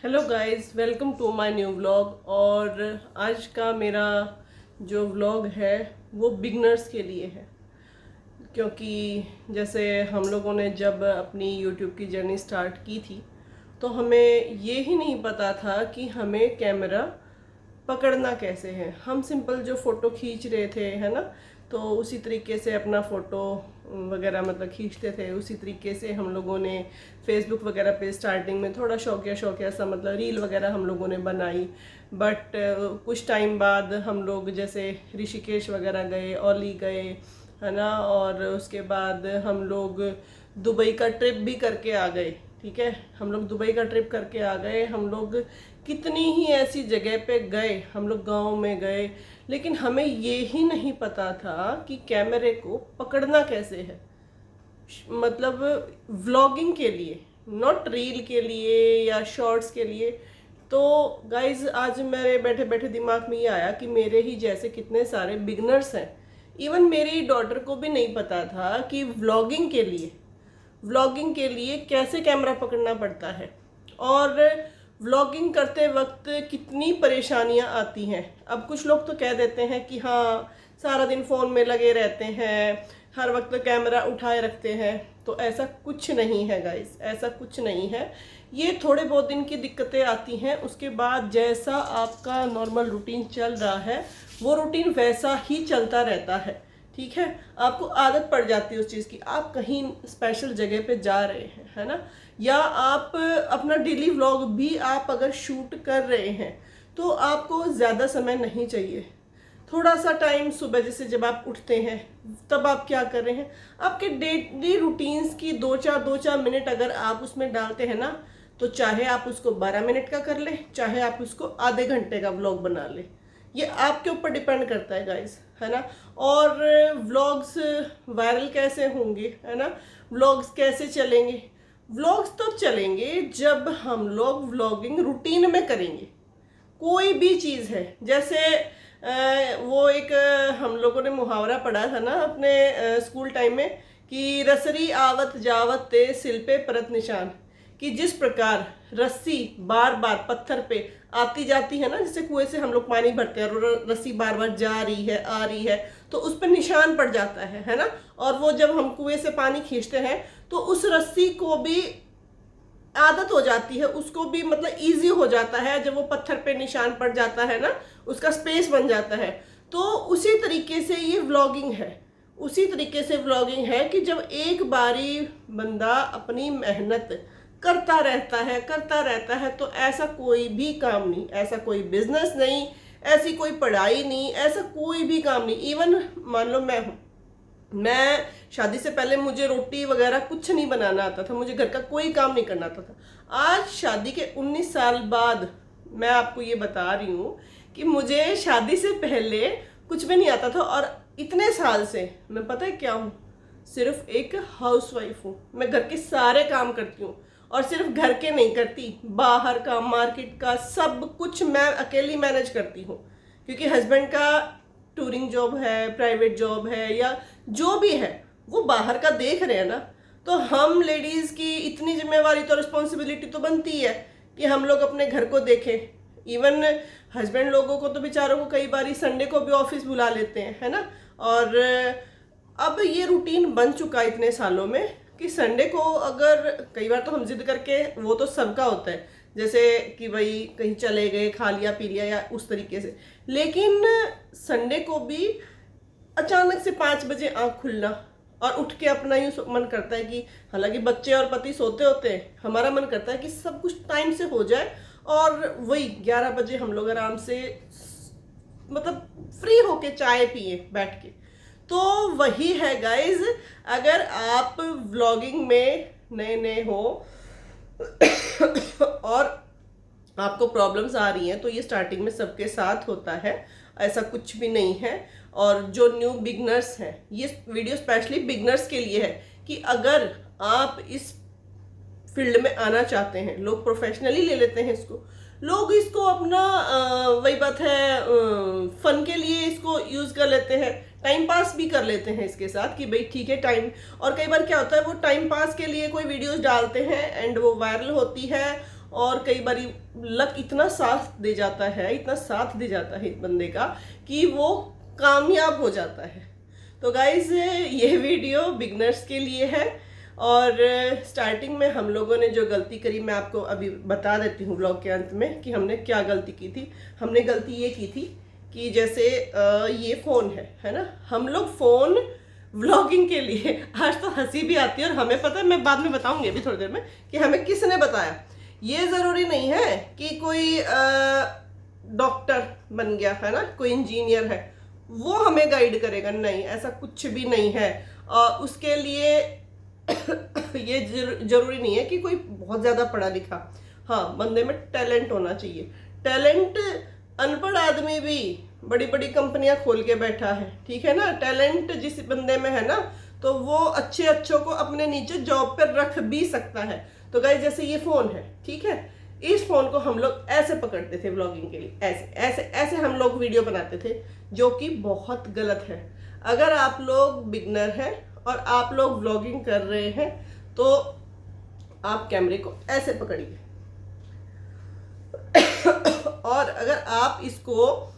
Hello guys, welcome to my new vlog. और आज का मेरा जो व्लॉग है वो बिगनर्स के लिए है, क्योंकि जैसे हम लोगों ने जब अपनी यूट्यूब की जर्नी स्टार्ट की थी तो हमें ये ही नहीं पता था कि हमें कैमरा पकड़ना कैसे है। हम सिंपल जो फ़ोटो खींच रहे थे, है ना, तो उसी तरीके से अपना फ़ोटो वगैरह मतलब खींचते थे। उसी तरीके से हम लोगों ने फेसबुक वगैरह पे स्टार्टिंग में थोड़ा शौकिया सा मतलब रील वगैरह हम लोगों ने बनाई। बट कुछ टाइम बाद हम लोग जैसे ऋषिकेश वगैरह गए, ओली गए, है ना, और उसके बाद हम लोग दुबई का ट्रिप भी करके आ गए। ठीक है, हम लोग दुबई का ट्रिप करके आ गए। हम लोग कितनी ही ऐसी जगह पे गए, हम लोग गांव में गए, लेकिन हमें ये ही नहीं पता था कि कैमरे को पकड़ना कैसे है। मतलब व्लॉगिंग के लिए, नॉट रील के लिए या शॉर्ट्स के लिए। तो गाइज आज मेरे बैठे बैठे दिमाग में ये आया कि मेरे ही जैसे कितने सारे बिगनर्स हैं। इवन मेरी डॉटर को भी नहीं पता था कि व्लॉगिंग के लिए कैसे कैमरा पकड़ना पड़ता है, और व्लॉगिंग करते वक्त कितनी परेशानियां आती हैं। अब कुछ लोग तो कह देते हैं कि हाँ, सारा दिन फ़ोन में लगे रहते हैं, हर वक्त कैमरा उठाए रखते हैं। तो ऐसा कुछ नहीं है गाइस, ऐसा कुछ नहीं है। ये थोड़े बहुत दिन की दिक्कतें आती हैं, उसके बाद जैसा आपका नॉर्मल रूटीन चल रहा है वो रूटीन वैसा ही चलता रहता है। ठीक है, आपको आदत पड़ जाती है उस चीज़ की। आप कहीं स्पेशल जगह पे जा रहे हैं, है ना, या आप अपना डेली व्लॉग भी आप अगर शूट कर रहे हैं तो आपको ज़्यादा समय नहीं चाहिए। थोड़ा सा टाइम सुबह जैसे जब आप उठते हैं तब आप क्या कर रहे हैं, आपके डेली रूटीन्स की दो चार मिनट अगर आप उसमें डालते हैं ना, तो चाहे आप उसको 12 मिनट का कर लें, चाहे आप उसको आधे घंटे का व्लॉग बना लें, ये आपके ऊपर डिपेंड करता है गाइस, है ना। और व्लॉग्स वायरल कैसे होंगे, है ना, व्लॉग्स कैसे चलेंगे? व्लॉग्स तो चलेंगे जब हम लोग व्लॉगिंग रूटीन में करेंगे। कोई भी चीज़ है, जैसे वो एक हम लोगों ने मुहावरा पढ़ा था ना अपने स्कूल टाइम में कि रसरी आवत जावत ते सिल पे परत निशान, कि जिस प्रकार रस्सी बार बार पत्थर पे आती जाती है ना, जैसे कुएं से हम लोग पानी भरते हैं और रस्सी बार बार जा रही है आ रही है तो उस पर निशान पड़ जाता है ना। और वो जब हम कुएं से पानी खींचते हैं तो उस रस्सी को भी आदत हो जाती है, उसको भी मतलब इजी हो जाता है जब वो पत्थर पे निशान पड़ जाता है ना, उसका स्पेस बन जाता है। तो उसी तरीके से ये व्लॉगिंग है, उसी तरीके से व्लॉगिंग है कि जब एक बारी बंदा अपनी मेहनत करता रहता है तो ऐसा कोई भी काम नहीं, ऐसा कोई बिजनेस नहीं, ऐसी कोई पढ़ाई नहीं, ऐसा कोई भी काम नहीं। इवन मान लो मैं शादी से पहले मुझे रोटी वगैरह कुछ नहीं बनाना आता था, मुझे घर का कोई काम नहीं करना आता था। आज शादी के 19 साल बाद मैं आपको ये बता रही हूँ कि मुझे शादी से पहले कुछ भी नहीं आता था, और इतने साल से मैं पता है क्या हूँ, सिर्फ एक हाउसवाइफ हूँ। मैं घर के सारे काम करती हूँ, और सिर्फ घर के नहीं करती, बाहर का, मार्केट का, सब कुछ मैं अकेली मैनेज करती हूँ। क्योंकि हस्बैंड का टूरिंग जॉब है, प्राइवेट जॉब है, या जो भी है वो बाहर का देख रहे हैं ना, तो हम लेडीज़ की इतनी जिम्मेवारी तो रिस्पॉन्सिबिलिटी तो बनती है कि हम लोग अपने घर को देखें। इवन हस्बैंड लोगों को तो बेचारों को कई बार संडे को भी ऑफिस बुला लेते हैं, है ना। और अब ये रूटीन बन चुका है इतने सालों में कि संडे को अगर कई बार तो हम जिद करके, वो तो सबका होता है, जैसे कि भाई कहीं चले गए, खा लिया पी लिया या उस तरीके से, लेकिन संडे को भी अचानक से 5 बजे आँख खुलना और उठ के अपना यूँ मन करता है कि हालांकि बच्चे और पति सोते होते हैं, हमारा मन करता है कि सब कुछ टाइम से हो जाए, और वही 11 बजे हम लोग आराम से मतलब फ्री होके चाय पिए बैठ के। तो वही है गाइज, अगर आप व्लॉगिंग में नए नए हो और आपको प्रॉब्लम्स आ रही हैं, तो ये स्टार्टिंग में सबके साथ होता है, ऐसा कुछ भी नहीं है। और जो न्यू बिगनर्स हैं, ये वीडियो स्पेशली बिगनर्स के लिए है कि अगर आप इस फील्ड में आना चाहते हैं, लोग प्रोफेशनली ले लेते हैं इसको, लोग इसको अपना वही बात है फन के लिए इसको यूज़ कर लेते हैं, टाइम पास भी कर लेते हैं इसके साथ कि भाई ठीक है टाइम। और कई बार क्या होता है, वो टाइम पास के लिए कोई वीडियोस डालते हैं एंड वो वायरल होती है और कई बारी लक इतना साथ दे जाता है, इतना साथ दे जाता है इस बंदे का कि वो कामयाब हो जाता है। तो गाइज ये वीडियो बिगनर्स के लिए है और स्टार्टिंग में हम लोगों ने जो गलती करी मैं आपको अभी बता देती हूँ ब्लॉग के अंत में कि हमने क्या गलती की थी। हमने गलती ये की थी कि जैसे ये फ़ोन है ना, हम लोग फ़ोन व्लॉगिंग के लिए, आज तो हंसी भी आती है और हमें पता है, मैं बाद में बताऊंगी अभी थोड़ी देर में कि हमें किसने बताया। ये ज़रूरी नहीं है कि कोई डॉक्टर बन गया है ना, कोई इंजीनियर है वो हमें गाइड करेगा, नहीं, ऐसा कुछ भी नहीं है। उसके लिए ये जरूरी नहीं है कि कोई बहुत ज़्यादा पढ़ा लिखा, हाँ, बंदे में टैलेंट होना चाहिए। टैलेंट अनपढ़ आदमी भी बड़ी बड़ी कंपनियां खोल के बैठा है, ठीक है ना। टैलेंट जिस बंदे में है ना, तो वो अच्छों को अपने नीचे जॉब पर रख भी सकता है। तो गाइस जैसे ये फ़ोन है, ठीक है, इस फ़ोन को हम लोग ऐसे पकड़ते थे व्लॉगिंग के लिए, ऐसे ऐसे ऐसे हम लोग वीडियो बनाते थे, जो कि बहुत गलत है। अगर आप लोग बिगनर हैं और आप लोग व्लॉगिंग कर रहे हैं तो आप कैमरे को ऐसे पकड़िए और अगर आप इसको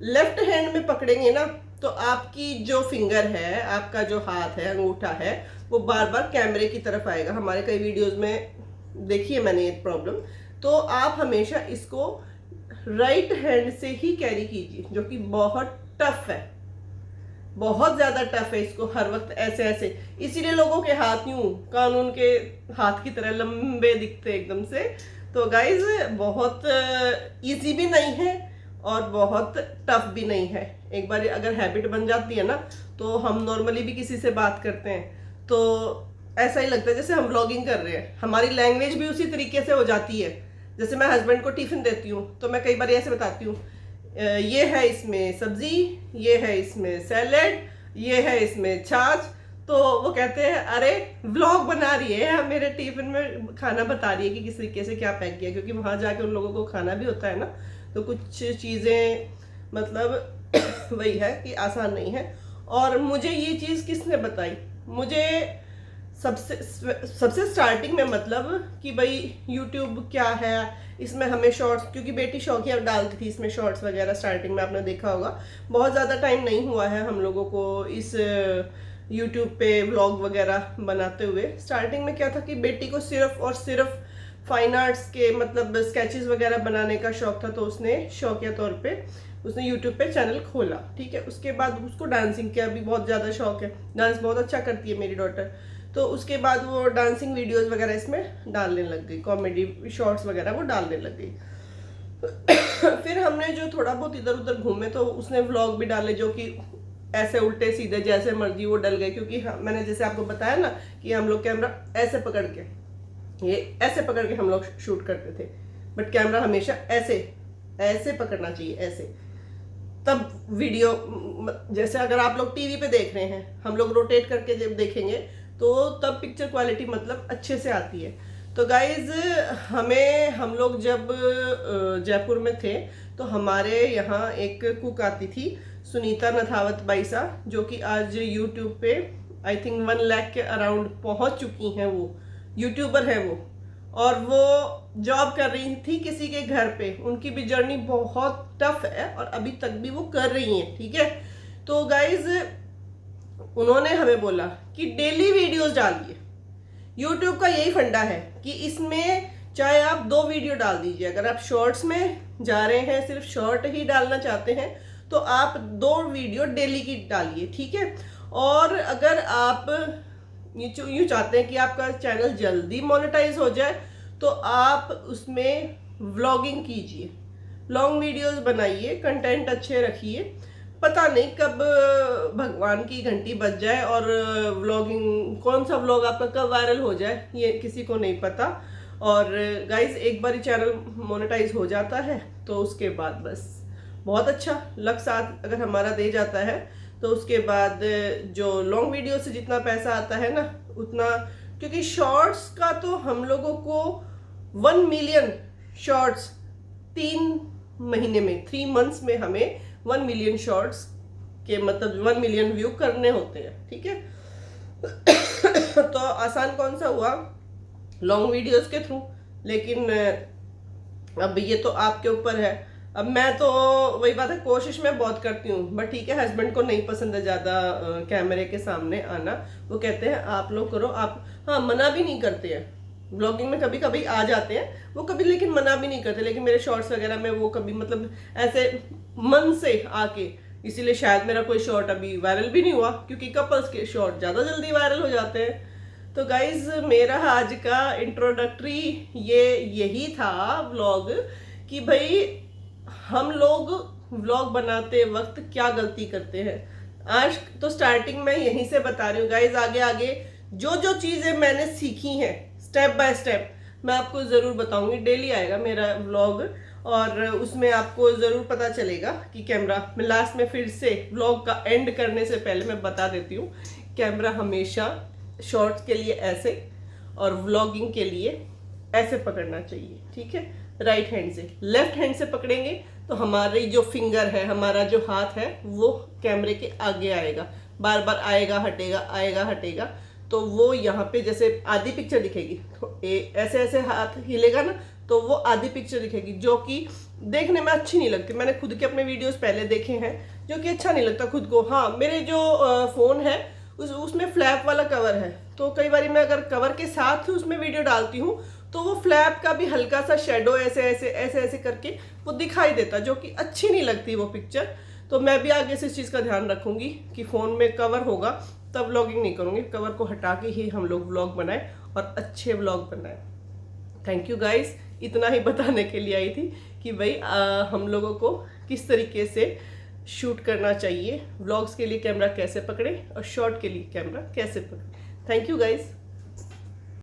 लेफ्ट हैंड में पकड़ेंगे ना, तो आपकी जो फिंगर है, आपका जो हाथ है, अंगूठा है, वो बार बार कैमरे की तरफ आएगा। हमारे कई वीडियोस में देखिए मैंने ये प्रॉब्लम। तो आप हमेशा इसको राइट हैंड से ही कैरी कीजिए, जो कि बहुत टफ है, बहुत ज़्यादा टफ है इसको हर वक्त ऐसे ऐसे। इसीलिए लोगों के हाथ यूं कानून के हाथ की तरह लंबे दिखते एकदम से। तो गाइज बहुत इजी भी नहीं है और बहुत टफ भी नहीं है। एक बार अगर हैबिट बन जाती है ना, तो हम नॉर्मली भी किसी से बात करते हैं तो ऐसा ही लगता है जैसे हम व्लॉगिंग कर रहे हैं। हमारी लैंग्वेज भी उसी तरीके से हो जाती है। जैसे मैं हस्बैंड को टिफिन देती हूँ तो मैं कई बार ऐसे बताती हूँ, ये है इसमें सब्जी, ये है इसमें सैलेड, ये है इसमें छाछ। तो वो कहते हैं अरे व्लॉग बना रही है, मेरे टिफिन में खाना बता रही है कि किस तरीके से क्या पैक किया, क्योंकि वहाँ जाके उन लोगों को खाना भी होता है ना। तो कुछ चीज़ें मतलब वही है कि आसान नहीं है। और मुझे ये चीज़ किसने बताई, मुझे सबसे स्टार्टिंग में, मतलब कि भाई यूट्यूब क्या है, इसमें हमें शॉर्ट्स, क्योंकि बेटी शौकिया डालती थी इसमें शॉर्ट्स वगैरह, स्टार्टिंग में आपने देखा होगा। बहुत ज़्यादा टाइम नहीं हुआ है हम लोगों को इस यूट्यूब पे व्लॉग वगैरह बनाते हुए। स्टार्टिंग में क्या था कि बेटी को सिर्फ और सिर्फ फाइन आर्ट्स के मतलब स्केचेस वगैरह बनाने का शौक था, तो उसने शौकिया तौर पे उसने यूट्यूब पे चैनल खोला, ठीक है। उसके बाद उसको डांसिंग का भी बहुत ज़्यादा शौक है, डांस बहुत अच्छा करती है मेरी डॉटर। तो उसके बाद वो डांसिंग वीडियोस वगैरह इसमें डालने लग गई, कॉमेडी शॉर्ट्स वगैरह वो डालने लग गई। फिर हमने जो थोड़ा बहुत इधर उधर घूमे तो उसने व्लॉग भी डाले, जो कि ऐसे उल्टे सीधे जैसे मर्जी वो डल गए। क्योंकि मैंने जैसे आपको बताया ना कि हम लोग कैमरा ऐसे पकड़ के, ये ऐसे पकड़ के हम लोग शूट करते थे, बट कैमरा हमेशा ऐसे ऐसे पकड़ना चाहिए, ऐसे, तब वीडियो, जैसे अगर आप लोग टीवी पे देख रहे हैं, हम लोग रोटेट करके जब देखेंगे तो तब पिक्चर क्वालिटी मतलब अच्छे से आती है। तो गाइज हम लोग जब जयपुर में थे तो हमारे यहाँ एक कुक आती थी, सुनीता नथावत बाईसा, जो कि आज यूट्यूब पे आई थिंक 1 लाख के अराउंड पहुँच चुकी हैं। वो यूट्यूबर है वो, और वो जॉब कर रही थी किसी के घर पे। उनकी भी जर्नी बहुत टफ है और अभी तक भी वो कर रही हैं, ठीक है। तो गाइज उन्होंने हमें बोला कि डेली वीडियोस डालिए। यूट्यूब का यही फंडा है कि इसमें चाहे आप 2 वीडियो डाल दीजिए, अगर आप शॉर्ट्स में जा रहे हैं, सिर्फ शॉर्ट ही डालना चाहते हैं, तो आप 2 वीडियो डेली की डालिए, ठीक है। और अगर आप यूँ चाहते हैं कि आपका चैनल जल्दी मोनेटाइज हो जाए, तो आप उसमें व्लॉगिंग कीजिए, लॉन्ग वीडियोस बनाइए, कंटेंट अच्छे रखिए। पता नहीं कब भगवान की घंटी बज जाए और व्लॉगिंग, कौन सा व्लॉग आपका कब वायरल हो जाए, ये किसी को नहीं पता। और गाइज एक बार चैनल मोनेटाइज हो जाता है तो उसके बाद बस बहुत अच्छा लक साथ अगर हमारा दे जाता है, तो उसके बाद जो लॉन्ग वीडियो से जितना पैसा आता है ना उतना, क्योंकि शॉर्ट्स का तो हम लोगों को 1 मिलियन शॉर्ट्स 3 महीने में, 3 मंथ्स में हमें 1 मिलियन शॉर्ट्स के मतलब 1 मिलियन व्यू करने होते हैं, ठीक है। तो आसान कौन सा हुआ लॉन्ग वीडियोस के थ्रू, लेकिन अब ये तो आपके ऊपर है। अब मैं तो वही बात है, कोशिश मैं बहुत करती हूँ, बट ठीक है, हस्बैंड को नहीं पसंद है ज़्यादा कैमरे के सामने आना। वो कहते हैं आप लोग करो आप, हाँ मना भी नहीं करते हैं। ब्लॉगिंग में कभी कभी आ जाते हैं वो कभी, लेकिन मना भी नहीं करते। लेकिन मेरे शॉर्ट्स वगैरह में वो कभी मतलब ऐसे मन से आके, इसीलिए शायद मेरा कोई शॉर्ट अभी वायरल भी नहीं हुआ, क्योंकि कपल्स के शॉर्ट ज़्यादा जल्दी वायरल हो जाते हैं। तो गाइज मेरा आज का इंट्रोडक्टरी यही था व्लॉग, कि भाई हम लोग व्लॉग बनाते वक्त क्या गलती करते हैं। आज तो स्टार्टिंग में यहीं से बता रही हूँ गाइज, आगे आगे जो जो चीज़ें मैंने सीखी हैं स्टेप बाय स्टेप मैं आपको ज़रूर बताऊंगी। डेली आएगा मेरा व्लॉग और उसमें आपको ज़रूर पता चलेगा कि कैमरा, मैं लास्ट में फिर से व्लॉग का एंड करने से पहले मैं बता देती हूँ, कैमरा हमेशा शॉर्ट्स के लिए ऐसे और व्लॉगिंग के लिए ऐसे पकड़ना चाहिए, ठीक है। राइट हैंड से, लेफ्ट हैंड से पकड़ेंगे तो हमारी जो फिंगर है, हमारा जो हाथ है वो कैमरे के आगे आएगा, बार बार आएगा हटेगा, तो वो यहाँ पे जैसे आधी पिक्चर दिखेगी, तो ऐसे ऐसे हाथ हिलेगा ना तो वो आधी पिक्चर दिखेगी, जो कि देखने में अच्छी नहीं लगती। मैंने खुद के अपने वीडियोस पहले देखे हैं जो कि अच्छा नहीं लगता खुद को। हाँ, मेरे जो फ़ोन है उसमें फ्लैप वाला कवर है, तो कई बार मैं अगर कवर के साथ उसमें वीडियो डालती हूँ तो वो फ्लैप का भी हल्का सा शेडो ऐसे करके वो दिखाई देता, जो कि अच्छी नहीं लगती वो पिक्चर। तो मैं भी आगे से इस चीज़ का ध्यान रखूंगी कि फ़ोन में कवर होगा तब व्लॉगिंग नहीं करूँगी, कवर को हटा के ही हम लोग व्लॉग बनाएं और अच्छे व्लॉग बनाएं। थैंक यू गाइस, इतना ही बताने के लिए आई थी कि भाई हम लोगों को किस तरीके से शूट करना चाहिए, व्लॉग्स के लिए कैमरा कैसे पकड़े और शॉर्ट के लिए कैमरा कैसे पकड़े। Thank you guys.